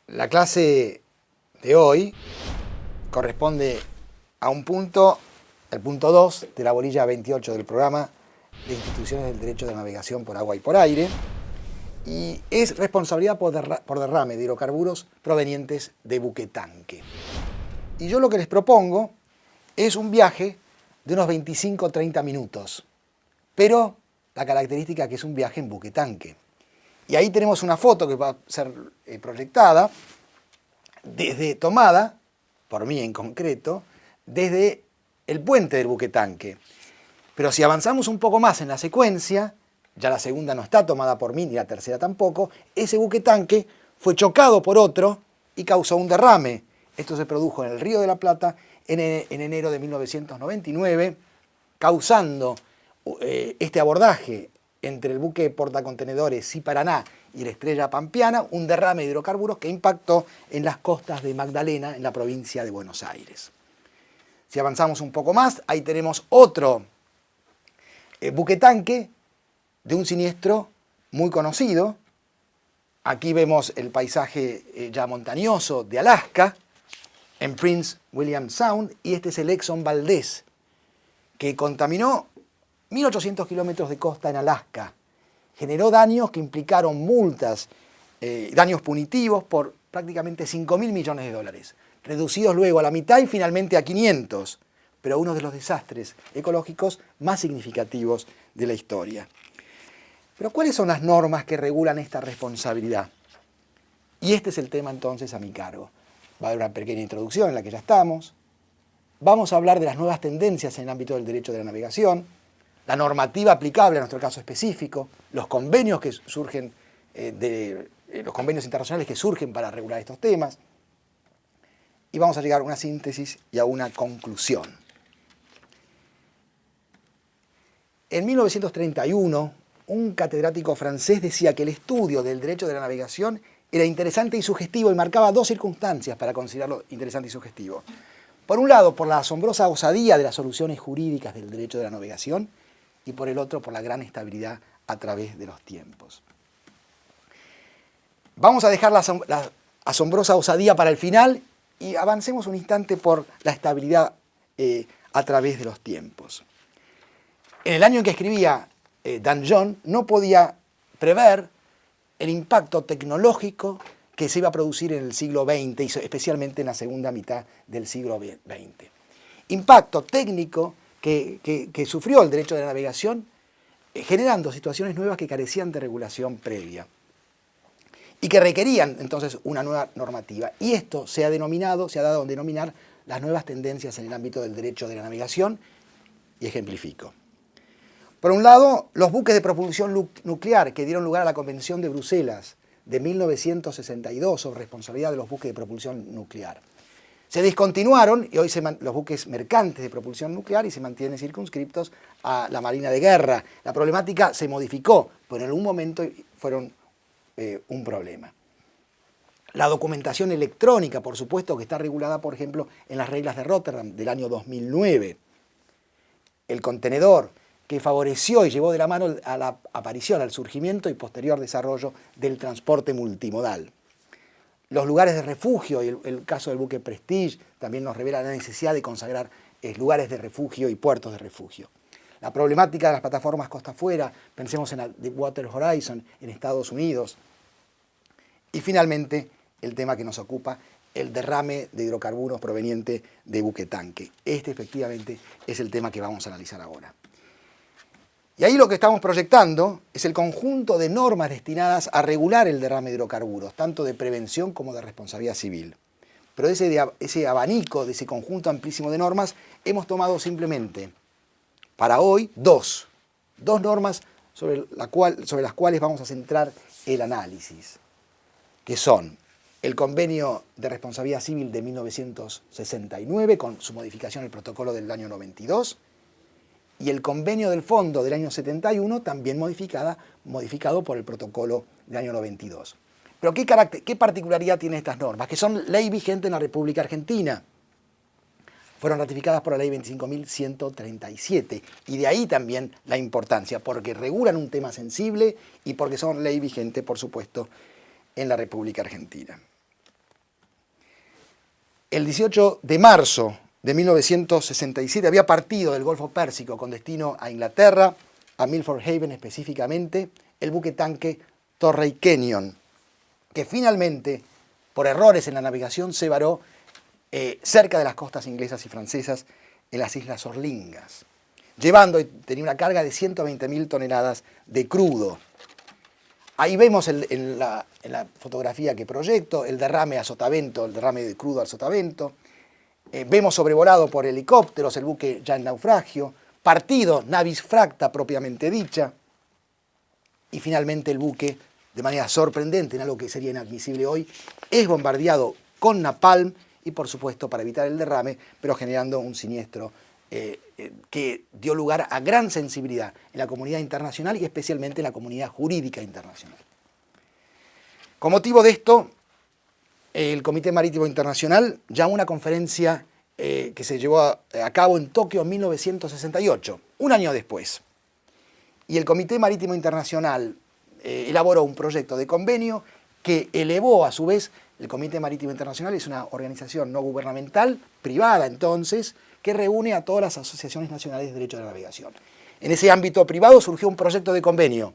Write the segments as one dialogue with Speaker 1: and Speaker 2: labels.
Speaker 1: La clase de hoy corresponde a un punto, el punto 2 de la bolilla 28 del programa de instituciones del derecho de navegación por agua y por aire, y es responsabilidad por derrame de hidrocarburos provenientes de buque tanque. Y yo lo que les propongo es un viaje de unos 25-30 minutos, pero la característica que es un viaje en buque tanque. Y ahí tenemos una foto que va a ser proyectada, tomada, por mí en concreto, desde el puente del buque tanque. Pero si avanzamos un poco más en la secuencia, ya la segunda no está tomada por mí, ni la tercera tampoco, ese buque tanque fue chocado por otro y causó un derrame. Esto se produjo en el Río de la Plata en enero de 1999, causando este abordaje entre el buque portacontenedores Sí Paraná y la Estrella Pampeana, un derrame de hidrocarburos que impactó en las costas de Magdalena, en la provincia de Buenos Aires. Si avanzamos un poco más, ahí tenemos otro buque tanque de un siniestro muy conocido. Aquí vemos el paisaje ya montañoso de Alaska, en Prince William Sound, y este es el Exxon Valdez, que contaminó 1.800 kilómetros de costa en Alaska. Generó daños que implicaron multas, daños punitivos por prácticamente 5.000 millones de dólares, reducidos luego a la mitad y finalmente a 500, pero uno de los desastres ecológicos más significativos de la historia. Pero ¿cuáles son las normas que regulan esta responsabilidad? Y este es el tema entonces a mi cargo. Va a haber una pequeña introducción en la que ya estamos. Vamos a hablar de las nuevas tendencias en el ámbito del derecho de la navegación, la normativa aplicable a nuestro caso específico, los convenios que surgen, los convenios internacionales que surgen para regular estos temas, y vamos a llegar a una síntesis y a una conclusión. En 1931, un catedrático francés decía que el estudio del derecho de la navegación era interesante y sugestivo, y marcaba dos circunstancias para considerarlo interesante y sugestivo. Por un lado, por la asombrosa osadía de las soluciones jurídicas del derecho de la navegación, y por el otro, por la gran estabilidad a través de los tiempos. Vamos a dejar la asombrosa osadía para el final y avancemos un instante por la estabilidad a través de los tiempos. En el año en que escribía Danjon, no podía prever el impacto tecnológico que se iba a producir en el siglo XX y especialmente en la segunda mitad del siglo XX. Impacto técnico que sufrió el derecho de la navegación, generando situaciones nuevas que carecían de regulación previa y que requerían entonces una nueva normativa. Y esto se ha dado a denominar las nuevas tendencias en el ámbito del derecho de la navegación, y ejemplifico. Por un lado, los buques de propulsión nuclear que dieron lugar a la Convención de Bruselas de 1962 sobre responsabilidad de los buques de propulsión nuclear. Se discontinuaron y hoy los buques mercantes de propulsión nuclear y se mantienen circunscriptos a la Marina de Guerra. La problemática se modificó, pero en algún momento fueron un problema. La documentación electrónica, por supuesto, que está regulada, por ejemplo, en las reglas de Rotterdam del año 2009. El contenedor, que favoreció y llevó de la mano a la aparición, al surgimiento y posterior desarrollo del transporte multimodal. Los lugares de refugio, y el caso del buque Prestige también nos revela la necesidad de consagrar lugares de refugio y puertos de refugio. La problemática de las plataformas costa afuera, pensemos en la Deepwater Horizon en Estados Unidos. Y finalmente, el tema que nos ocupa, el derrame de hidrocarburos proveniente de buque tanque. Este efectivamente es el tema que vamos a analizar ahora. Y ahí lo que estamos proyectando es el conjunto de normas destinadas a regular el derrame de hidrocarburos, tanto de prevención como de responsabilidad civil. Pero ese abanico, de ese conjunto amplísimo de normas, hemos tomado simplemente para hoy dos normas sobre las cuales vamos a centrar el análisis, que son el Convenio de Responsabilidad Civil de 1969, con su modificación, el protocolo del año 92, y el Convenio del Fondo del año 71, también modificado por el protocolo del año 92. Pero ¿qué particularidad tienen estas normas? Que son ley vigente en la República Argentina. Fueron ratificadas por la ley 25.137, y de ahí también la importancia, porque regulan un tema sensible y porque son ley vigente, por supuesto, en la República Argentina. el 18 de marzo de 1967 había partido del Golfo Pérsico con destino a Inglaterra, a Milford Haven específicamente, el buque tanque Torrey Canyon, que finalmente, por errores en la navegación, se varó cerca de las costas inglesas y francesas en las Islas Orlingas, tenía una carga de 120.000 toneladas de crudo. Ahí vemos en la fotografía que proyecto el derrame a sotavento, el derrame de crudo al sotavento. Vemos sobrevolado por helicópteros el buque ya en naufragio, partido navis fracta propiamente dicha, y finalmente el buque, de manera sorprendente, en algo que sería inadmisible hoy, es bombardeado con napalm y, por supuesto, para evitar el derrame, pero generando un siniestro que dio lugar a gran sensibilidad en la comunidad internacional y especialmente en la comunidad jurídica internacional. Con motivo de esto, el Comité Marítimo Internacional llamó una conferencia que se llevó a cabo en Tokio en 1968, un año después. Y el Comité Marítimo Internacional elaboró un proyecto de convenio que elevó a su vez, el Comité Marítimo Internacional es una organización no gubernamental, privada entonces, que reúne a todas las asociaciones nacionales de derecho de la navegación. En ese ámbito privado surgió un proyecto de convenio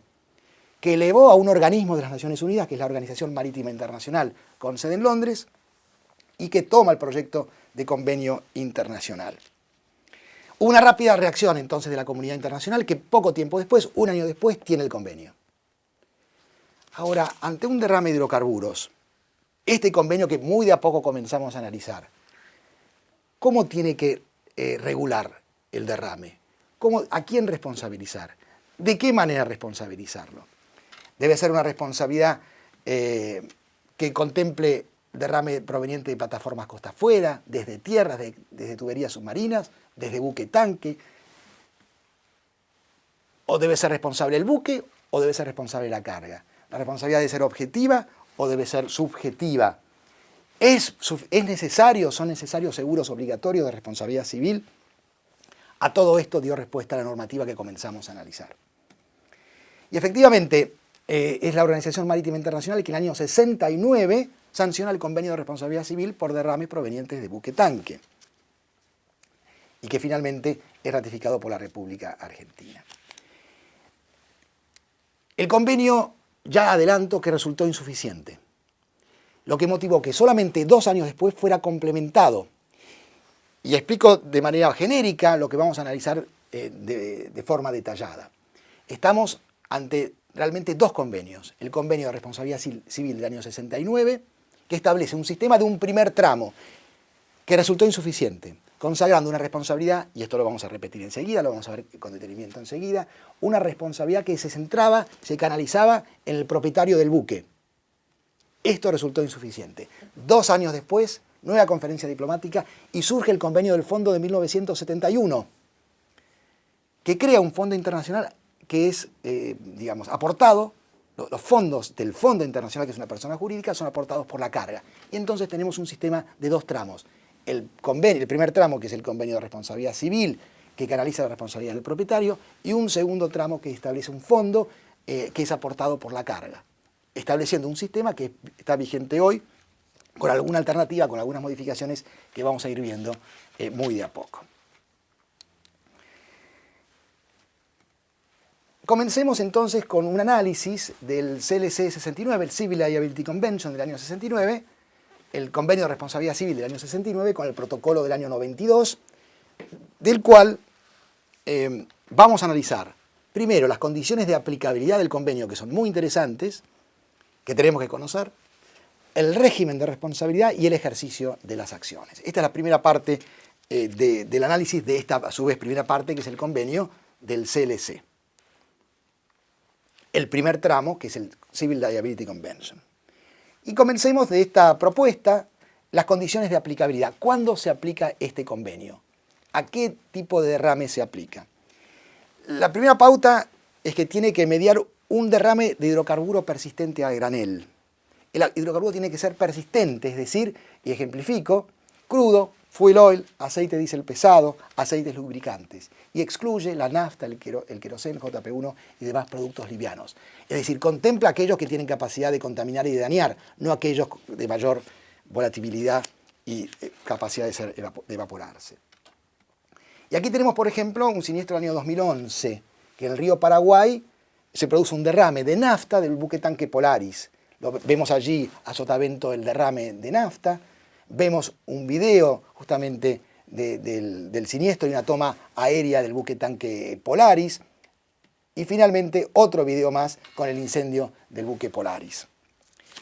Speaker 1: que elevó a un organismo de las Naciones Unidas, que es la Organización Marítima Internacional, con sede en Londres, y que toma el proyecto de convenio internacional. Hubo una rápida reacción entonces de la comunidad internacional que poco tiempo después, un año después, tiene el convenio. Ahora, ante un derrame de hidrocarburos, este convenio que muy de a poco comenzamos a analizar, ¿cómo tiene que regular el derrame? ¿A quién responsabilizar? ¿De qué manera responsabilizarlo? Debe ser una responsabilidad que contemple derrame proveniente de plataformas costa afuera, desde tierras, desde tuberías submarinas, desde buque tanque. O debe ser responsable el buque o debe ser responsable la carga. La responsabilidad debe ser objetiva o debe ser subjetiva. ¿Son necesarios seguros obligatorios de responsabilidad civil? A todo esto dio respuesta la normativa que comenzamos a analizar. Y efectivamente, es la Organización Marítima Internacional que en el año 69 sanciona el convenio de responsabilidad civil por derrames provenientes de buque tanque y que finalmente es ratificado por la República Argentina. El convenio, ya adelanto, que resultó insuficiente, lo que motivó que solamente 2 años después fuera complementado. Y explico de manera genérica lo que vamos a analizar de forma detallada. Estamos ante realmente 2 convenios. El convenio de responsabilidad civil del año 69, que establece un sistema de un primer tramo que resultó insuficiente, consagrando una responsabilidad, y esto lo vamos a repetir enseguida, lo vamos a ver con detenimiento enseguida, una responsabilidad que se canalizaba en el propietario del buque. Esto resultó insuficiente. 2 años después, nueva conferencia diplomática y surge el convenio del Fondo de 1971, que crea un fondo internacional que es, aportado, los fondos del Fondo Internacional, que es una persona jurídica, son aportados por la carga. Y entonces tenemos un sistema de 2 tramos. El primer tramo, que es el convenio de responsabilidad civil, que canaliza la responsabilidad del propietario, y un segundo tramo que establece un fondo que es aportado por la carga, estableciendo un sistema que está vigente hoy, con alguna alternativa, con algunas modificaciones que vamos a ir viendo muy de a poco. Comencemos entonces con un análisis del CLC 69, el Civil Liability Convention del año 69, el Convenio de Responsabilidad Civil del año 69 con el protocolo del año 92, del cual vamos a analizar primero las condiciones de aplicabilidad del convenio, que son muy interesantes, que tenemos que conocer, el régimen de responsabilidad y el ejercicio de las acciones. Esta es la primera parte del análisis de esta, a su vez, primera parte, que es el convenio del CLC. El primer tramo, que es el Civil Liability Convention. Y comencemos de esta propuesta, las condiciones de aplicabilidad. ¿Cuándo se aplica este convenio? ¿A qué tipo de derrame se aplica? La primera pauta es que tiene que mediar un derrame de hidrocarburo persistente a granel. El hidrocarburo tiene que ser persistente, es decir, y ejemplifico, crudo, fuel oil, aceite diésel pesado, aceites lubricantes. Y excluye la nafta, el queroseno, JP1 y demás productos livianos. Es decir, contempla aquellos que tienen capacidad de contaminar y de dañar, no aquellos de mayor volatilidad y capacidad de evaporarse. Y aquí tenemos, por ejemplo, un siniestro del año 2011, que en el río Paraguay se produce un derrame de nafta del buque tanque Polaris. Vemos allí a sotavento el derrame de nafta, vemos un video justamente del siniestro y una toma aérea del buque tanque Polaris, y finalmente otro video más con el incendio del buque Polaris.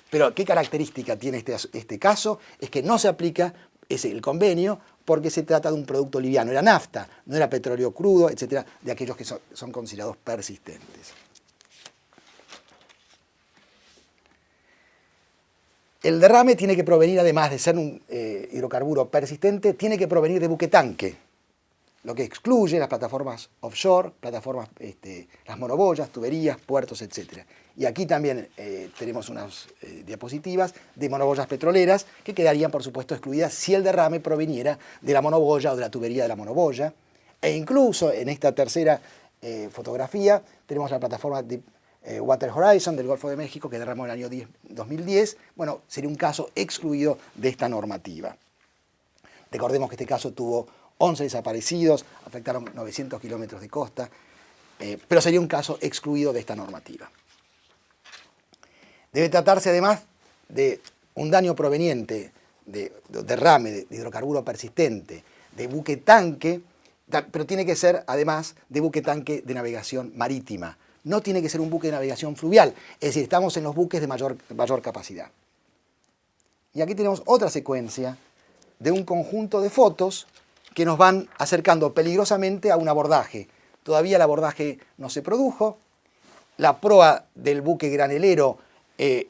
Speaker 1: Pero ¿qué característica tiene este caso? Es que no se aplica el convenio porque se trata de un producto liviano, era nafta, no era petróleo crudo, etcétera, de aquellos que son considerados persistentes. El derrame tiene que provenir, además de ser un hidrocarburo persistente, tiene que provenir de buque tanque, lo que excluye las plataformas offshore, plataformas, las monoboyas, tuberías, puertos, etc. Y aquí también tenemos unas diapositivas de monoboyas petroleras que quedarían, por supuesto, excluidas si el derrame proveniera de la monoboya o de la tubería de la monoboya. E incluso en esta tercera fotografía tenemos la plataforma de Water Horizon del Golfo de México que derramó en el año 2010. Bueno, sería un caso excluido de esta normativa. Recordemos que este caso tuvo 11 desaparecidos, afectaron 900 kilómetros de costa, pero sería un caso excluido de esta normativa. Debe tratarse además de un daño proveniente de derrame de hidrocarburo persistente, de buque tanque, pero tiene que ser además de buque tanque de navegación marítima. No tiene que ser un buque de navegación fluvial, es decir, estamos en los buques de mayor capacidad. Y aquí tenemos otra secuencia de un conjunto de fotos que nos van acercando peligrosamente a un abordaje. Todavía el abordaje no se produjo, la proa del buque granelero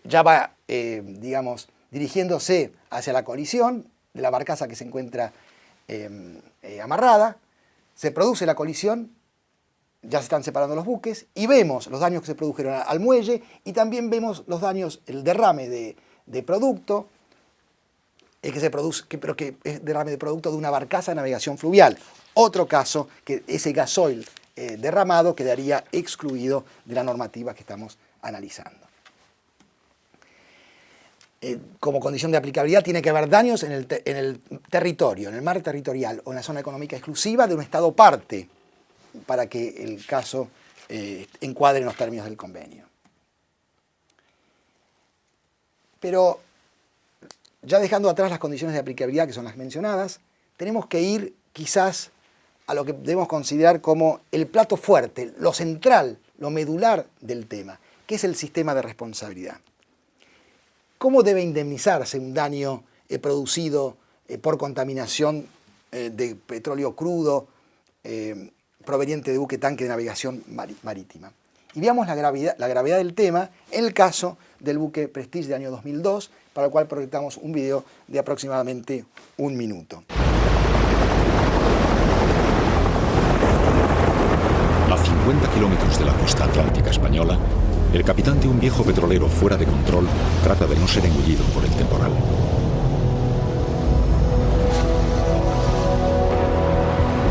Speaker 1: ya va, digamos, dirigiéndose hacia la colisión de la barcaza que se encuentra amarrada, se produce la colisión, ya se están separando los buques y vemos los daños que se produjeron al muelle y también vemos los daños, el derrame de producto, pero que es derrame de producto de una barcaza de navegación fluvial. Otro caso, que ese gasoil derramado quedaría excluido de la normativa que estamos analizando. Como condición de aplicabilidad tiene que haber daños en el territorio, en el mar territorial o en la zona económica exclusiva de un Estado parte para que el caso encuadre en los términos del convenio. Pero ya dejando atrás las condiciones de aplicabilidad que son las mencionadas, tenemos que ir quizás a lo que debemos considerar como el plato fuerte, lo central, lo medular del tema, que es el sistema de responsabilidad. ¿Cómo debe indemnizarse un daño producido por contaminación de petróleo crudo proveniente de buque tanque de navegación marítima? Y veamos la gravedad del tema en el caso del buque Prestige del año 2002, para el cual proyectamos un video de aproximadamente 1 minuto.
Speaker 2: A 50 kilómetros de la costa atlántica española, el capitán de un viejo petrolero fuera de control trata de no ser engullido por el temporal.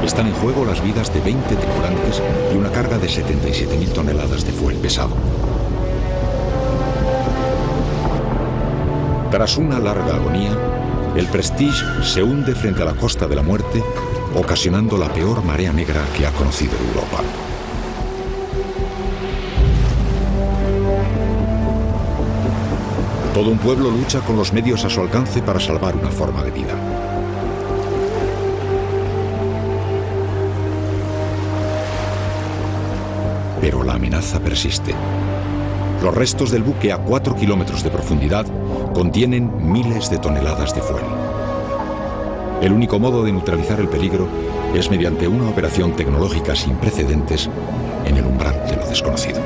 Speaker 2: Están en juego las vidas de 20 tripulantes y una carga de 77.000 toneladas de fuel pesado. Tras una larga agonía, el Prestige se hunde frente a la costa de la muerte, ocasionando la peor marea negra que ha conocido Europa. Todo un pueblo lucha con los medios a su alcance para salvar una forma de vida. Pero la amenaza persiste. Los restos del buque a 4 kilómetros de profundidad contienen miles de toneladas de fuel. El único modo de neutralizar el peligro es mediante una operación tecnológica sin precedentes en el umbral de lo desconocido.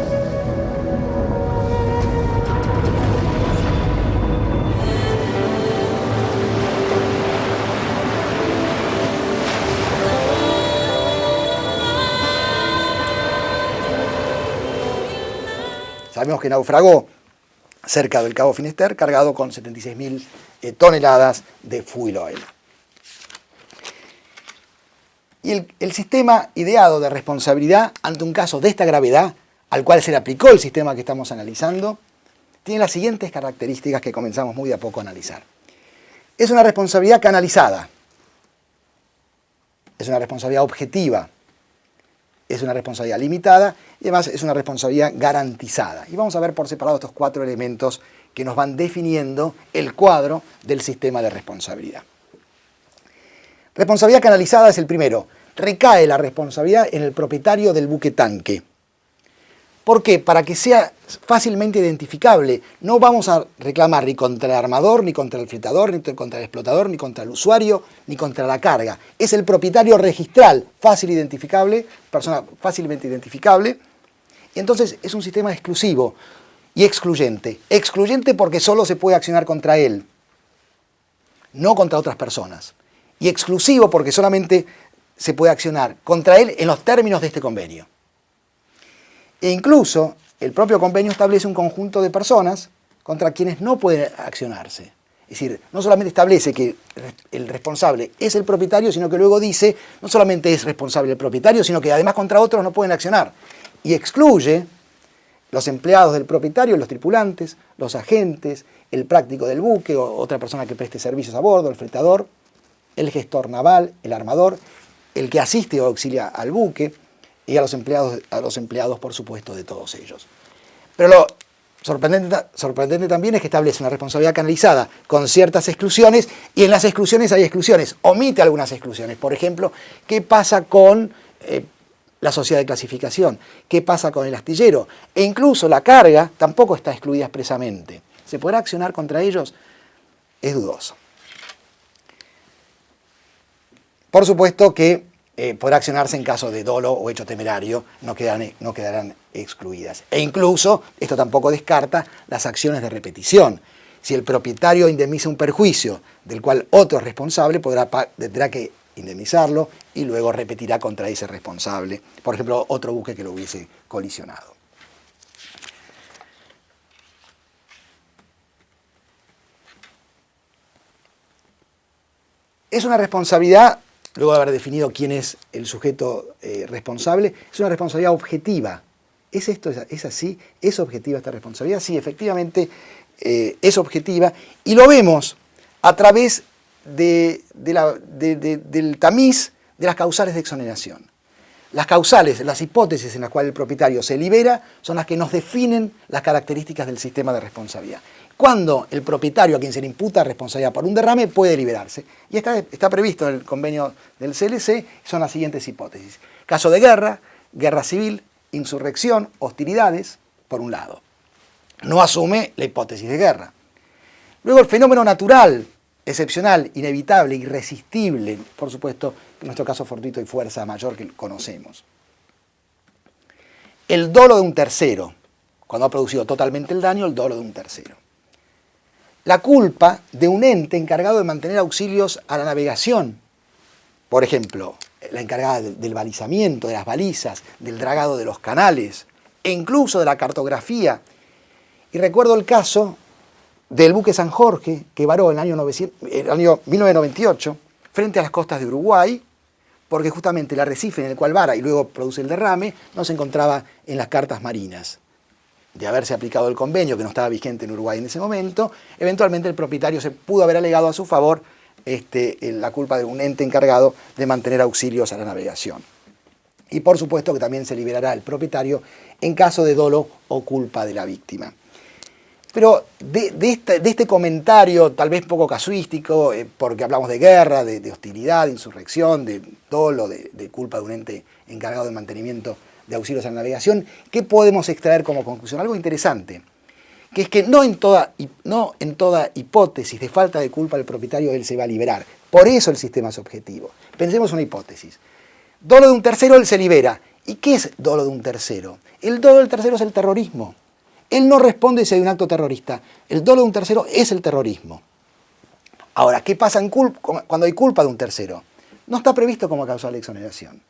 Speaker 1: Sabemos que naufragó cerca del Cabo Finisterre cargado con 76.000 toneladas de fuel oil. Y el sistema ideado de responsabilidad ante un caso de esta gravedad, al cual se le aplicó el sistema que estamos analizando, tiene las siguientes características que comenzamos muy de a poco a analizar. Es una responsabilidad canalizada, es una responsabilidad objetiva, es una responsabilidad limitada y además es una responsabilidad garantizada. Y vamos a ver por separado estos 4 elementos que nos van definiendo el cuadro del sistema de responsabilidad. Responsabilidad canalizada es el primero. Recae la responsabilidad en el propietario del buque tanque. ¿Por qué? Para que sea fácilmente identificable. No vamos a reclamar ni contra el armador, ni contra el fletador, ni contra el explotador, ni contra el usuario, ni contra la carga. Es el propietario registral, fácil identificable, persona fácilmente identificable. Y entonces es un sistema exclusivo y excluyente. Excluyente porque solo se puede accionar contra él, no contra otras personas. Y exclusivo porque solamente se puede accionar contra él en los términos de este convenio. E incluso el propio convenio establece un conjunto de personas contra quienes no pueden accionarse. Es decir, no solamente establece que el responsable es el propietario, sino que luego dice, no solamente es responsable el propietario, sino que además contra otros no pueden accionar. Y excluye los empleados del propietario, los tripulantes, los agentes, el práctico del buque o otra persona que preste servicios a bordo, el fletador, el gestor naval, el armador, el que asiste o auxilia al buque y a los empleados, por supuesto, de todos ellos. Pero lo sorprendente también es que establece una responsabilidad canalizada con ciertas exclusiones y en las exclusiones hay exclusiones. Omite algunas exclusiones. Por ejemplo, ¿qué pasa con la sociedad de clasificación? ¿Qué pasa con el astillero? E incluso la carga tampoco está excluida expresamente. ¿Se podrá accionar contra ellos? Es dudoso. Por supuesto que podrá accionarse en caso de dolo o hecho temerario, no quedarán excluidas. E incluso, esto tampoco descarta, las acciones de repetición. Si el propietario indemniza un perjuicio del cual otro es responsable, tendrá que indemnizarlo y luego repetirá contra ese responsable. Por ejemplo, otro buque que lo hubiese colisionado. Es una responsabilidad, luego de haber definido quién es el sujeto responsable, es una responsabilidad objetiva. ¿Es esto? ¿Es así? ¿Es objetiva esta responsabilidad? Sí, efectivamente es objetiva y lo vemos a través del tamiz de las causales de exoneración. Las causales, las hipótesis en las cuales el propietario se libera, son las que nos definen las características del sistema de responsabilidad. Cuando el propietario a quien se le imputa responsabilidad por un derrame puede liberarse. Y está previsto en el convenio del CLC, son las siguientes hipótesis. Caso de guerra, guerra civil, insurrección, hostilidades, por un lado. No asume la hipótesis de guerra. Luego el fenómeno natural, excepcional, inevitable, irresistible, por supuesto, en nuestro caso fortuito y fuerza mayor que conocemos. El dolo de un tercero, cuando ha producido totalmente el daño, el dolo de un tercero. La culpa de un ente encargado de mantener auxilios a la navegación. Por ejemplo, la encargada del balizamiento, de las balizas, del dragado de los canales, e incluso de la cartografía. Y recuerdo el caso del buque San Jorge, que varó en el año 1998, frente a las costas de Uruguay, porque justamente el arrecife en el cual vara y luego produce el derrame, no se encontraba en las cartas marinas. De haberse aplicado el convenio, que no estaba vigente en Uruguay en ese momento, eventualmente el propietario se pudo haber alegado a su favor la culpa de un ente encargado de mantener auxilios a la navegación. Y por supuesto que también se liberará el propietario en caso de dolo o culpa de la víctima. Pero de este comentario, tal vez poco casuístico, porque hablamos de guerra, de hostilidad, de insurrección, de dolo, de culpa de un ente encargado de mantenimiento de auxilios a la navegación, ¿qué podemos extraer como conclusión? Algo interesante, que es que no en toda hipótesis de falta de culpa del propietario él se va a liberar. Por eso el sistema es objetivo. Pensemos una hipótesis. Dolo de un tercero, él se libera. ¿Y qué es dolo de un tercero? El dolo del tercero es el terrorismo. Él no responde si hay un acto terrorista. El dolo de un tercero es el terrorismo. Ahora, ¿qué pasa cuando hay culpa de un tercero? No está previsto como causal de exoneración.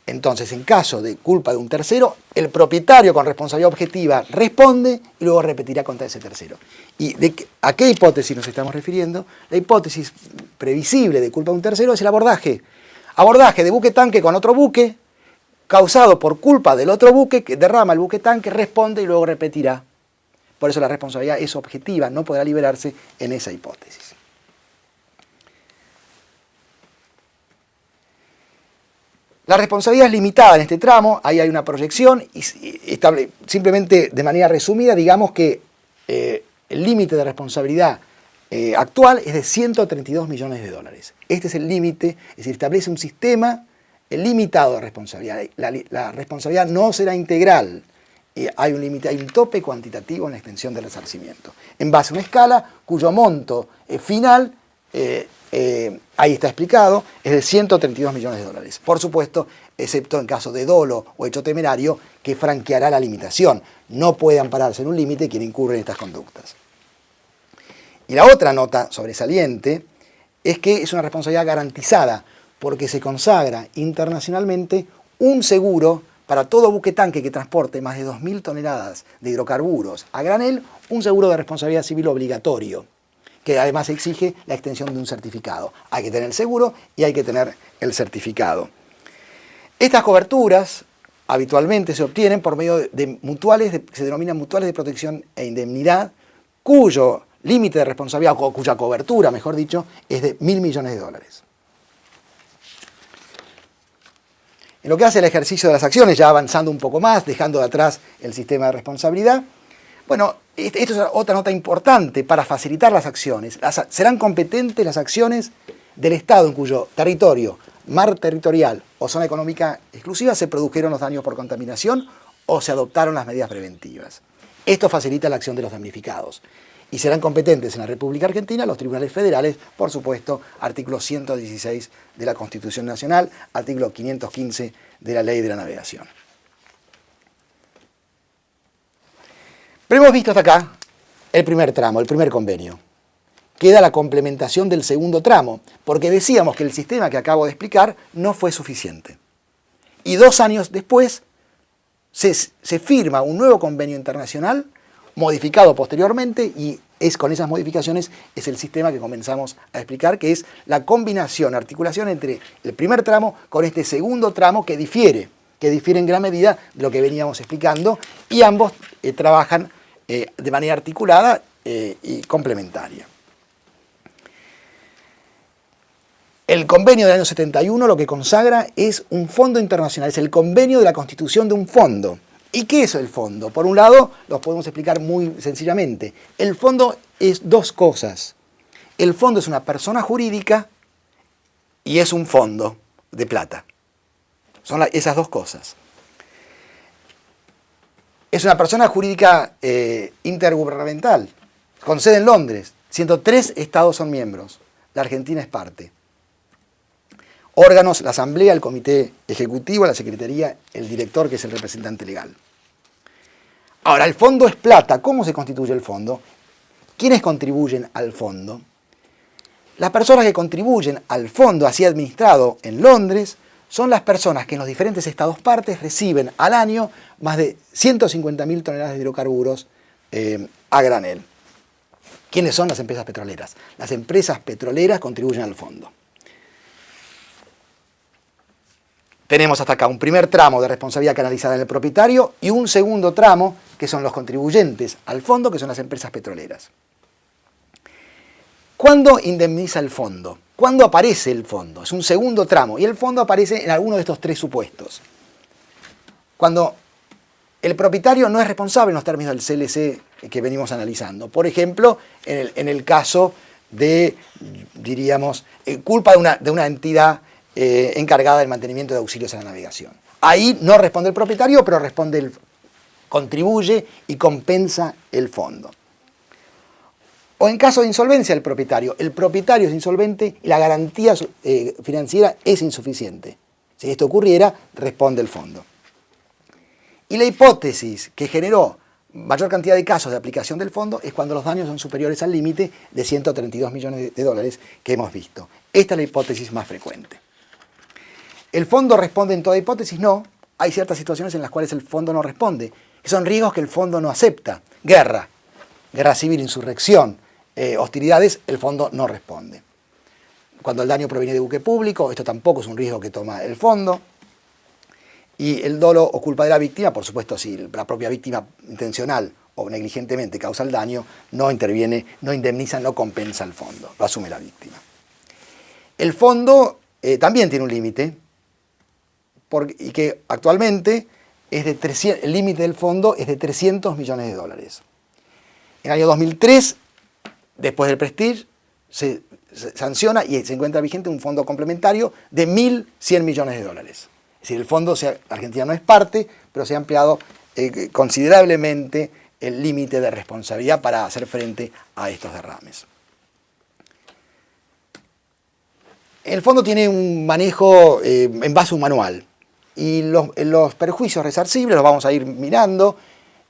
Speaker 1: Entonces, en caso de culpa de un tercero, el propietario con responsabilidad objetiva responde y luego repetirá contra ese tercero. ¿Y a qué hipótesis nos estamos refiriendo? La hipótesis previsible de culpa de un tercero es el abordaje. Abordaje de buque tanque con otro buque, causado por culpa del otro buque que derrama el buque tanque, responde y luego repetirá. Por eso la responsabilidad es objetiva, no podrá liberarse en esa hipótesis. La responsabilidad es limitada en este tramo, ahí hay una proyección y simplemente de manera resumida digamos que el límite de responsabilidad actual es de 132 millones de dólares. Este es el límite, es decir, establece un sistema limitado de responsabilidad. La responsabilidad no será integral. Hay un límite, hay un tope cuantitativo en la extensión del resarcimiento, en base a una escala cuyo monto final, ahí está explicado, es de 132 millones de dólares. Por supuesto, excepto en caso de dolo o hecho temerario, que franqueará la limitación. No puede ampararse en un límite quien incurre en estas conductas. Y la otra nota sobresaliente es que es una responsabilidad garantizada, porque se consagra internacionalmente un seguro para todo buque tanque que transporte más de 2.000 toneladas de hidrocarburos a granel, un seguro de responsabilidad civil obligatorio, que además exige la extensión de un certificado. Hay que tener el seguro y hay que tener el certificado. Estas coberturas habitualmente se obtienen por medio de mutuales, se denominan mutuales de protección e indemnidad, cuyo límite de responsabilidad, o cuya cobertura, mejor dicho, es de 1.000 millones de dólares. En lo que hace el ejercicio de las acciones, ya avanzando un poco más, dejando de atrás el sistema de responsabilidad, bueno, esto es otra nota importante para facilitar las acciones. Serán competentes las acciones del Estado en cuyo territorio, mar territorial o zona económica exclusiva se produjeron los daños por contaminación o se adoptaron las medidas preventivas. Esto facilita la acción de los damnificados. Y serán competentes en la República Argentina los tribunales federales, por supuesto, artículo 116 de la Constitución Nacional, artículo 515 de la Ley de la Navegación. Pero hemos visto hasta acá el primer tramo, el primer convenio. Queda la complementación del segundo tramo, porque decíamos que el sistema que acabo de explicar no fue suficiente. Y 2 años después se firma un nuevo convenio internacional modificado posteriormente, y con esas modificaciones es el sistema que comenzamos a explicar, que es la combinación, articulación entre el primer tramo con este segundo tramo que difiere en gran medida de lo que veníamos explicando, y ambos trabajan de manera articulada y complementaria. El convenio del año 71 lo que consagra es un fondo internacional, es el convenio de la constitución de un fondo. ¿Y qué es el fondo? Por un lado, los podemos explicar muy sencillamente. El fondo es 2 cosas. El fondo es una persona jurídica y es un fondo de plata. Son esas 2 cosas. Es una persona jurídica intergubernamental, con sede en Londres. 103 estados son miembros. La Argentina es parte. Órganos, la Asamblea, el Comité Ejecutivo, la Secretaría, el director, que es el representante legal. Ahora, el fondo es plata. ¿Cómo se constituye el fondo? ¿Quiénes contribuyen al fondo? Las personas que contribuyen al fondo, así administrado en Londres, son las personas que en los diferentes estados partes reciben al año más de 150.000 toneladas de hidrocarburos a granel. ¿Quiénes son las empresas petroleras? Las empresas petroleras contribuyen al fondo. Tenemos hasta acá un primer tramo de responsabilidad canalizada en el propietario y un segundo tramo que son los contribuyentes al fondo, que son las empresas petroleras. ¿Cuándo indemniza el fondo? ¿Cuándo aparece el fondo? Es un segundo tramo y el fondo aparece en alguno de estos 3 supuestos. Cuando el propietario no es responsable en los términos del CLC que venimos analizando. Por ejemplo, en el caso de, diríamos, culpa de una entidad encargada del mantenimiento de auxilios a la navegación. Ahí no responde el propietario, pero contribuye y compensa el fondo. O en caso de insolvencia del propietario. El propietario es insolvente y la garantía financiera es insuficiente. Si esto ocurriera, responde el fondo. Y la hipótesis que generó mayor cantidad de casos de aplicación del fondo es cuando los daños son superiores al límite de 132 millones de dólares que hemos visto. Esta es la hipótesis más frecuente. ¿El fondo responde en toda hipótesis? No. Hay ciertas situaciones en las cuales el fondo no responde. Son riesgos que el fondo no acepta. Guerra civil, insurrección, hostilidades, el fondo no responde. Cuando el daño proviene de buque público, esto tampoco es un riesgo que toma el fondo. Y el dolo o culpa de la víctima, por supuesto, si la propia víctima intencional o negligentemente causa el daño, no interviene, no indemniza, no compensa el fondo, lo asume la víctima. El fondo también tiene un límite, y que actualmente el límite del fondo es de 300 millones de dólares. En el año 2003, después del Prestige, se sanciona y se encuentra vigente un fondo complementario de 1.100 millones de dólares. Es decir, el fondo, Argentina no es parte, pero se ha ampliado considerablemente el límite de responsabilidad para hacer frente a estos derrames. El fondo tiene un manejo en base a un manual y los perjuicios resarcibles los vamos a ir mirando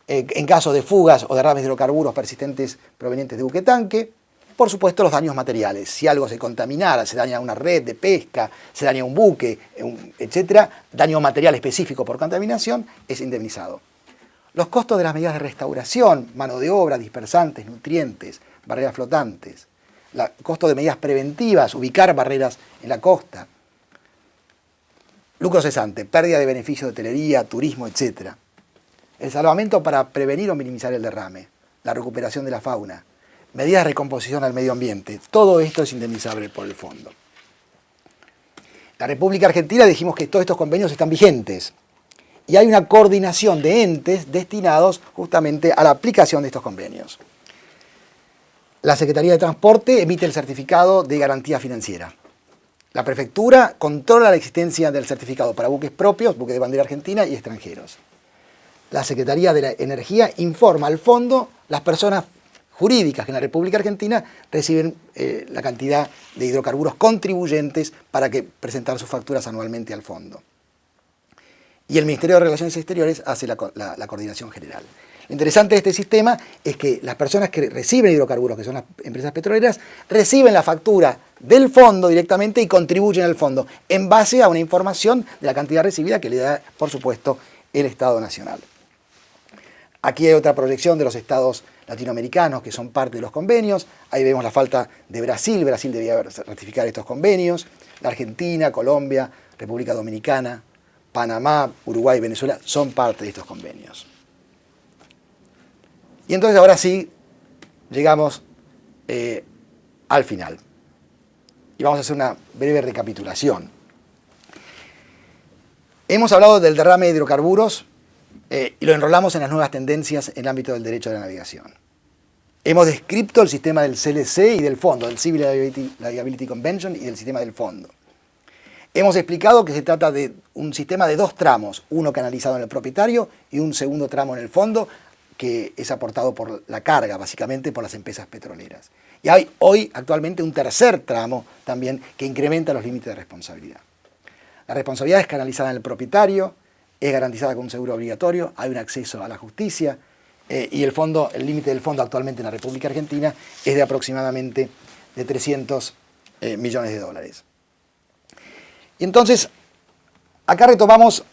Speaker 1: en caso de fugas o derrames de hidrocarburos persistentes provenientes de buque tanque. Por supuesto, los daños materiales. Si algo se contaminara, se daña una red de pesca, se daña un buque, etc., daño material específico por contaminación es indemnizado. Los costos de las medidas de restauración, mano de obra, dispersantes, nutrientes, barreras flotantes, costo de medidas preventivas, ubicar barreras en la costa, lucro cesante, pérdida de beneficio de hotelería, turismo, etc. El salvamento para prevenir o minimizar el derrame, la recuperación de la fauna, medidas de recomposición al medio ambiente, todo esto es indemnizable por el fondo. La República Argentina, dijimos que todos estos convenios están vigentes y hay una coordinación de entes destinados justamente a la aplicación de estos convenios. La Secretaría de Transporte emite el certificado de garantía financiera. La Prefectura controla la existencia del certificado para buques propios, buques de bandera argentina y extranjeros. La Secretaría de la Energía informa al fondo las personas jurídicas que en la República Argentina reciben la cantidad de hidrocarburos contribuyentes para presentar sus facturas anualmente al fondo. Y el Ministerio de Relaciones Exteriores hace la coordinación general. Lo interesante de este sistema es que las personas que reciben hidrocarburos, que son las empresas petroleras, reciben la factura del fondo directamente y contribuyen al fondo en base a una información de la cantidad recibida que le da, por supuesto, el Estado Nacional. Aquí hay otra proyección de los estados latinoamericanos que son parte de los convenios. Ahí vemos la falta de Brasil. Brasil debía ratificar estos convenios. La Argentina, Colombia, República Dominicana, Panamá, Uruguay y Venezuela son parte de estos convenios. Y entonces ahora sí llegamos al final. Y vamos a hacer una breve recapitulación. Hemos hablado del derrame de hidrocarburos y lo enrolamos en las nuevas tendencias en el ámbito del derecho de la navegación. Hemos descrito el sistema del CLC y del fondo, del Civil Liability Convention y del sistema del fondo. Hemos explicado que se trata de un sistema de dos tramos, uno canalizado en el propietario y un segundo tramo en el fondo, que es aportado por la carga, básicamente por las empresas petroleras. Y hay hoy actualmente un tercer tramo también que incrementa los límites de responsabilidad. La responsabilidad es canalizada en el propietario, es garantizada con un seguro obligatorio, hay un acceso a la justicia y el límite del fondo actualmente en la República Argentina es de aproximadamente de 300 millones de dólares. Y entonces, acá retomamos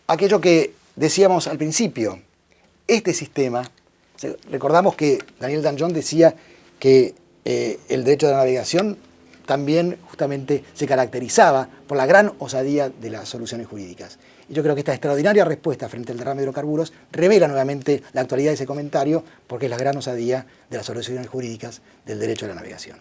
Speaker 1: aquello que decíamos al principio. Este sistema, recordamos que Daniel Danjon decía que el derecho de la navegación también justamente se caracterizaba por la gran osadía de las soluciones jurídicas. Y yo creo que esta extraordinaria respuesta frente al derrame de hidrocarburos revela nuevamente la actualidad de ese comentario, porque es la gran osadía de las soluciones jurídicas del derecho de la navegación.